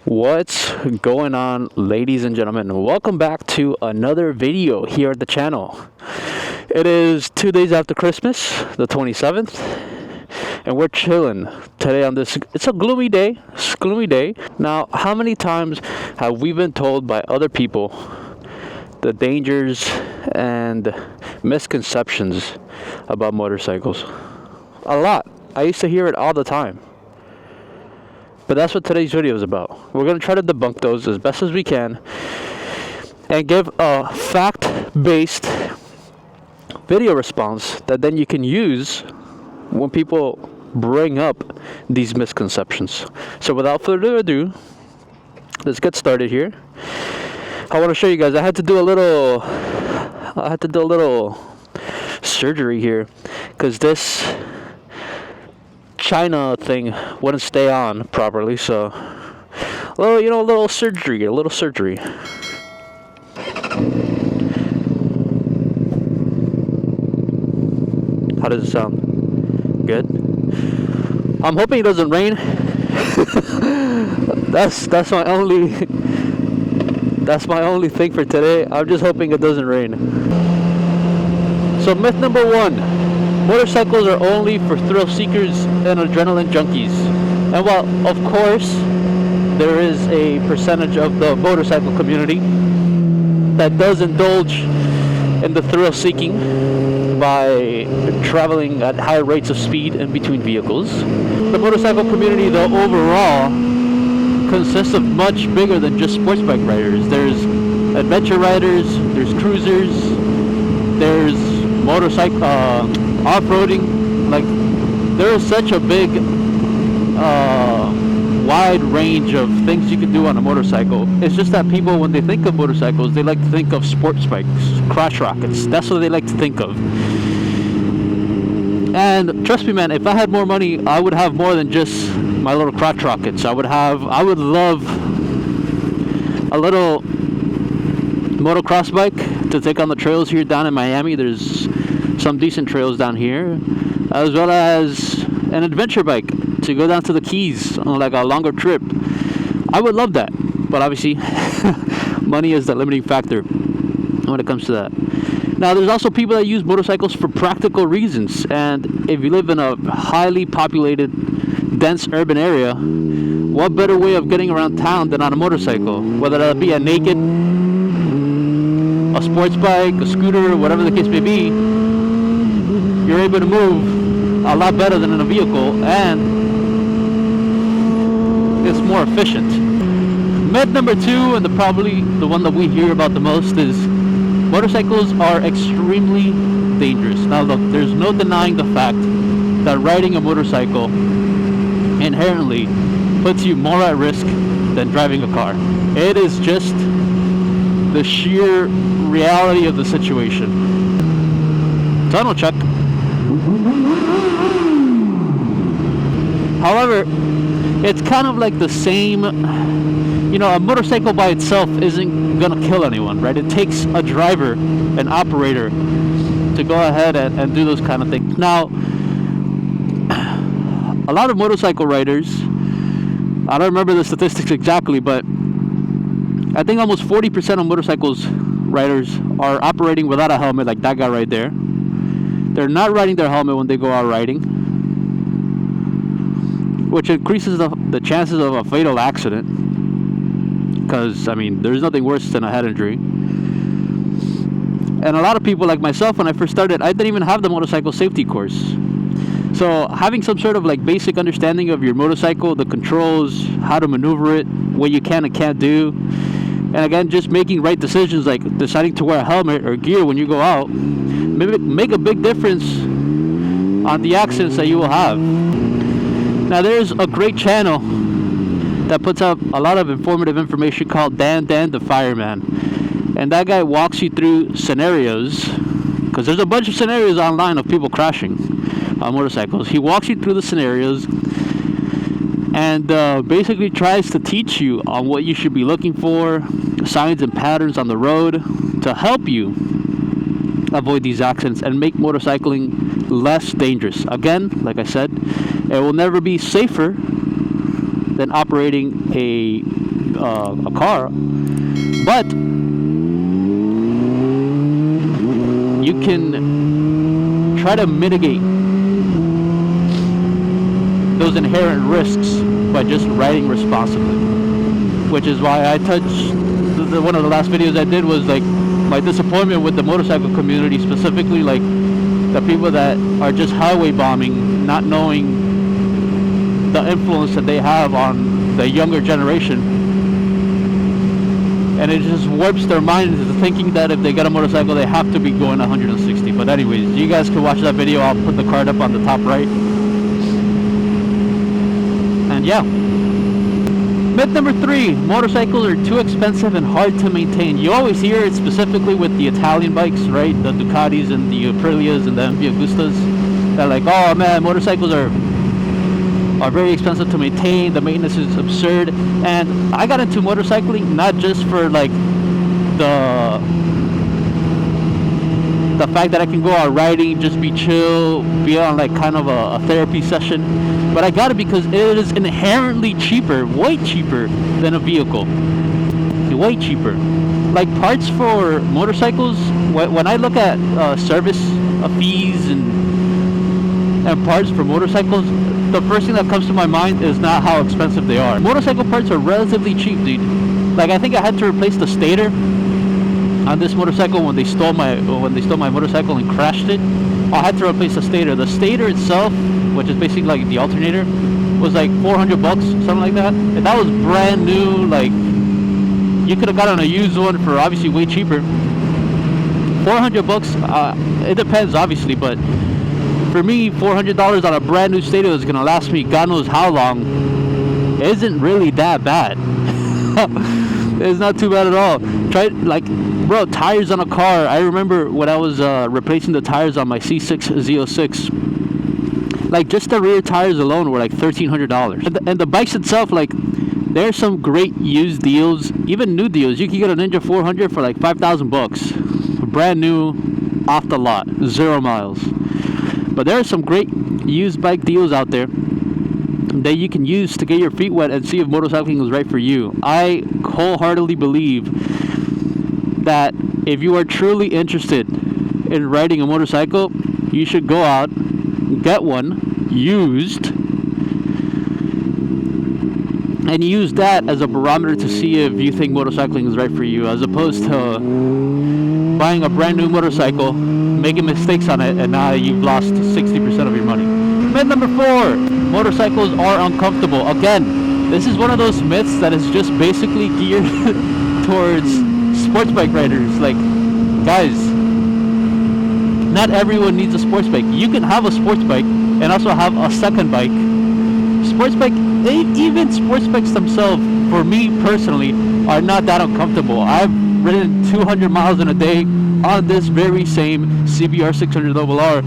What's going on, ladies and gentlemen? Welcome back to another video here at the channel. It is 2 days after Christmas, the 27th, and we're chilling today on this. It's a gloomy day. Now, how many times have we been told by other people the dangers and misconceptions about motorcycles? A lot. I used to hear it all the time. But that's what today's video is about. We're going to try to debunk those as best as we can and give a fact-based video response that then you can use when people bring up these misconceptions. So without further ado, let's get started here. I want to show you guys. I had to do a little surgery here because this China thing wouldn't stay on properly, so a little surgery. How does it sound? Good. I'm hoping it doesn't rain. that's my only thing for today. I'm just hoping it doesn't rain. So myth number 1. Motorcycles are only for thrill seekers and adrenaline junkies. And while, of course, there is a percentage of the motorcycle community that does indulge in the thrill seeking by traveling at high rates of speed in between vehicles, the motorcycle community, though, overall consists of much bigger than just sports bike riders. There's adventure riders, there's cruisers, there's motorcycle off-roading. Like, there is such a big wide range of things you can do on a motorcycle. It's just that people, when they think of motorcycles, they like to think of sports bikes, crotch rockets. That's what they like to think of. And trust me, man, if I had more money, I would have more than just my little crotch rockets. I would love a little motocross bike to take on the trails here down in Miami. There's some decent trails down here, as well as an adventure bike to go down to the Keys on like a longer trip. I would love that, but obviously money is the limiting factor when it comes to that. Now, there's also people that use motorcycles for practical reasons, and if you live in a highly populated, dense urban area, what better way of getting around town than on a motorcycle? Whether that be a naked, a sports bike, a scooter, whatever the case may be, you're able to move a lot better than in a vehicle, and it's more efficient. Myth number 2, and probably the one that we hear about the most, is motorcycles are extremely dangerous. Now look, there's no denying the fact that riding a motorcycle inherently puts you more at risk than driving a car. It is just the sheer reality of the situation. Tunnel check. However, it's kind of like the same, a motorcycle by itself isn't gonna kill anyone, right? It takes a driver, an operator, to go ahead and do those kind of things. Now, a lot of motorcycle riders, I don't remember the statistics exactly, but I think almost 40% of motorcycles riders are operating without a helmet, like that guy right there. They're not riding their helmet when they go out riding, which increases the chances of a fatal accident, because, there's nothing worse than a head injury. And a lot of people, like myself, when I first started, I didn't even have the motorcycle safety course. So having some sort of basic understanding of your motorcycle, the controls, how to maneuver it, what you can and can't do, and again, just making right decisions, like deciding to wear a helmet or gear when you go out, make a big difference on the accidents that you will have. Now, there's a great channel that puts out a lot of informative information called Dan the Fireman, and that guy walks you through scenarios, because there's a bunch of scenarios online of people crashing on motorcycles. He walks you through the scenarios and basically tries to teach you on what you should be looking for, signs and patterns on the road, to help you avoid these accidents and make motorcycling less dangerous. Again, like I said, it will never be safer than operating a a car, but you can try to mitigate those inherent risks by just riding responsibly, which is why I touched one of the last videos I did was like my disappointment with the motorcycle community, specifically like the people that are just highway bombing, not knowing the influence that they have on the younger generation, and it just warps their minds into thinking that if they get a motorcycle they have to be going 160. But anyways, you guys can watch that video. I'll put the card up on the top right. And yeah, myth number 3, motorcycles are too expensive and hard to maintain. You always hear it specifically with the Italian bikes, right? The Ducatis and the Aprilias and the MV Agustas. They're like, oh man, motorcycles are very expensive to maintain, the maintenance is absurd. And I got into motorcycling not just for like the fact that I can go out riding, just be chill, be on like kind of a therapy session, but I got it because it is inherently cheaper, way cheaper than a vehicle, way cheaper. Like parts for motorcycles, when I look at service fees and parts for motorcycles, the first thing that comes to my mind is not how expensive they are. Motorcycle parts are relatively cheap, dude. Like I think I had to replace the stator on this motorcycle when they stole my motorcycle and crashed it. I had to replace the stator. The stator itself, which is basically like the alternator, was like $400, something like that. And that was brand new. Like you could have gotten a used one for obviously way cheaper. $400. It depends, obviously, but for me, $400 on a brand new stator that's gonna last me God knows how long isn't really that bad. It's not too bad at all. Try like, bro, tires on a car. I remember when I was replacing the tires on my C6 Z06. Like just the rear tires alone were like $1,300. And the bikes itself, like there's some great used deals, even new deals. You can get a Ninja 400 for like $5,000, brand new, off the lot, 0 miles. But there are some great used bike deals out there that you can use to get your feet wet and see if motorcycling is right for you. I wholeheartedly believe that if you are truly interested in riding a motorcycle, you should go out, get one used, and use that as a barometer to see if you think motorcycling is right for you, as opposed to buying a brand new motorcycle, making mistakes on it, and now you've lost 60% of your money. Myth number 4, motorcycles are uncomfortable. Again, this is one of those myths that is just basically geared towards sports bike riders. Like, guys, not everyone needs a sports bike. You can have a sports bike and also have a second bike. Sports bike, even sports bikes themselves, for me personally, are not that uncomfortable. I've ridden 200 miles in a day on this very same CBR 600RR,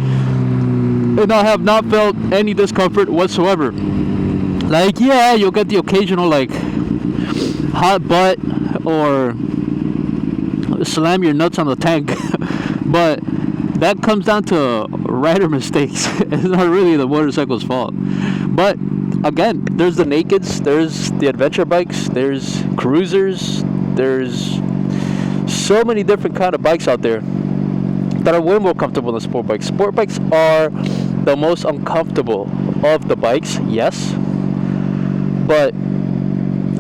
and I have not felt any discomfort whatsoever. Like, yeah, you'll get the occasional like hot butt or slam your nuts on the tank, but that comes down to rider mistakes. It's not really the motorcycle's fault. But again, there's the nakeds, there's the adventure bikes, there's cruisers, there's so many different kind of bikes out there that are way more comfortable than sport bikes. Sport bikes are the most uncomfortable of the bikes, yes, but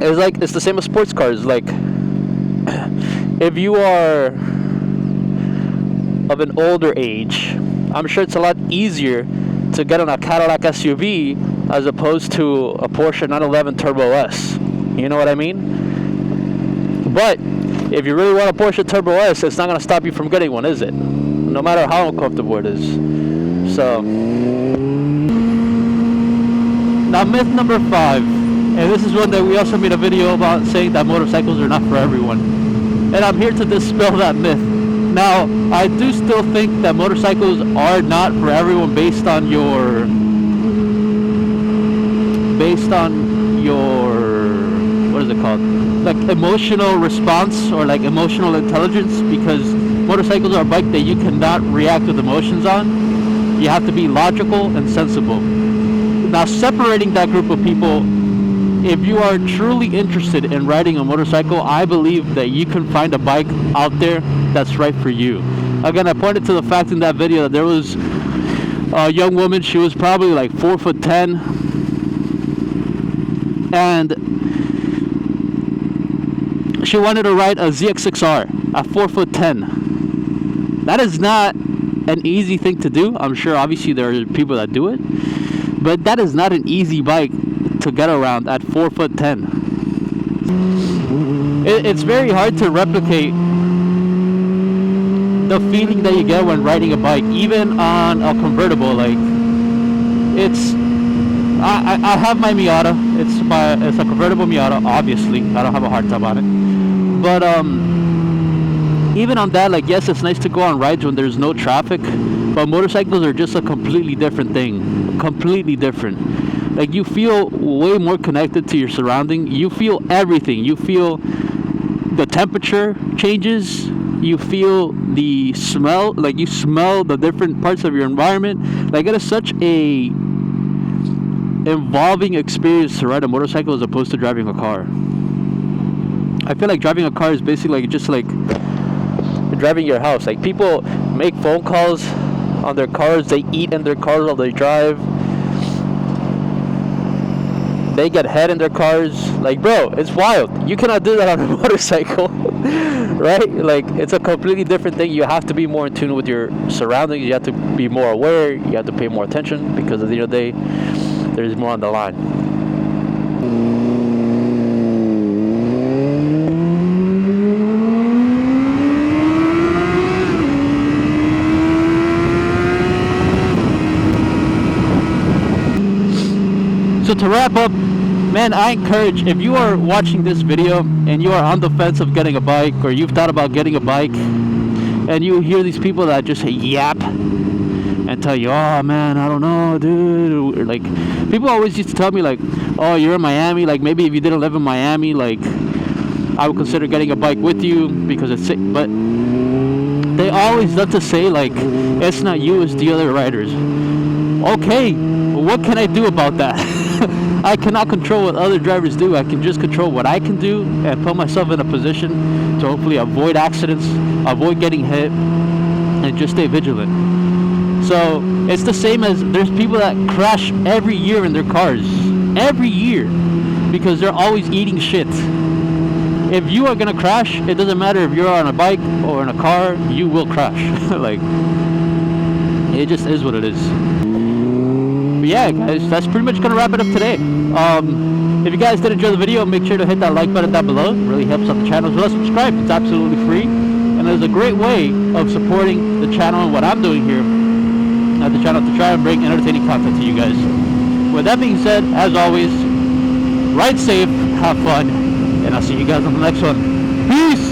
it's the same as sports cars. Like, if you are of an older age, I'm sure it's a lot easier to get on a Cadillac SUV as opposed to a Porsche 911 Turbo S. You know what I mean? But if you really want a Porsche Turbo S, it's not going to stop you from getting one, is it? No matter how uncomfortable it is. So, now myth number 5, and this is one that we also made a video about, saying that motorcycles are not for everyone. And I'm here to dispel that myth. Now, I do still think that motorcycles are not for everyone based on your what is it called? Like emotional response or like emotional intelligence, because motorcycles are a bike that you cannot react with emotions on. You have to be logical and sensible. Now, separating that group of people if you are truly interested in riding a motorcycle, I believe that you can find a bike out there that's right for you. Again, I pointed to the fact in that video that there was a young woman. She was probably like 4'10", and she wanted to ride a ZX6R at 4'10". That is not an easy thing to do. I'm sure obviously there are people that do it, but that is not an easy bike to get around at 4'10". It's very hard to replicate the feeling that you get when riding a bike, even on a convertible. Like, it's I have my Miata. It's a convertible Miata. Obviously, I don't have a hardtop on it, but even on that, like, yes, it's nice to go on rides when there's no traffic, but motorcycles are just a completely different thing. Completely different. Like, you feel way more connected to your surrounding. You feel everything. You feel the temperature changes. You feel the smell. Like, you smell the different parts of your environment. Like, it is such a involving experience to ride a motorcycle as opposed to driving a car. I feel like driving a car is basically like just like driving your house. Like, people make phone calls on their cars, they eat in their cars while they drive, they get head in their cars. Like, bro, it's wild. You cannot do that on a motorcycle. Right? Like, it's a completely different thing. You have to be more in tune with your surroundings. You have to be more aware. You have to pay more attention, because at the end of the day, there's more on the line. So to wrap up, man, I encourage, if you are watching this video and you are on the fence of getting a bike, or you've thought about getting a bike, and you hear these people that just say yap and tell you, oh man, I don't know, dude. Or like, people always used to tell me like, oh, you're in Miami, like maybe if you didn't live in Miami, like I would consider getting a bike with you because it's safe. But they always love to say like, it's not you, it's the other riders. Okay, what can I do about that? I cannot control what other drivers do. I can just control what I can do and put myself in a position to hopefully avoid accidents, avoid getting hit, and just stay vigilant. So it's the same as there's people that crash every year in their cars. Every year. Because they're always eating shit. If you are going to crash, it doesn't matter if you're on a bike or in a car, you will crash. Like, it just is what it is. But yeah, guys, that's pretty much going to wrap it up today. If you guys did enjoy the video, make sure to hit that like button down below. It really helps out the channel. As well as subscribe. It's absolutely free. And it's a great way of supporting the channel and what I'm doing here at the channel to try and bring entertaining content to you guys. With that being said, as always, ride safe, have fun, and I'll see you guys on the next one. Peace!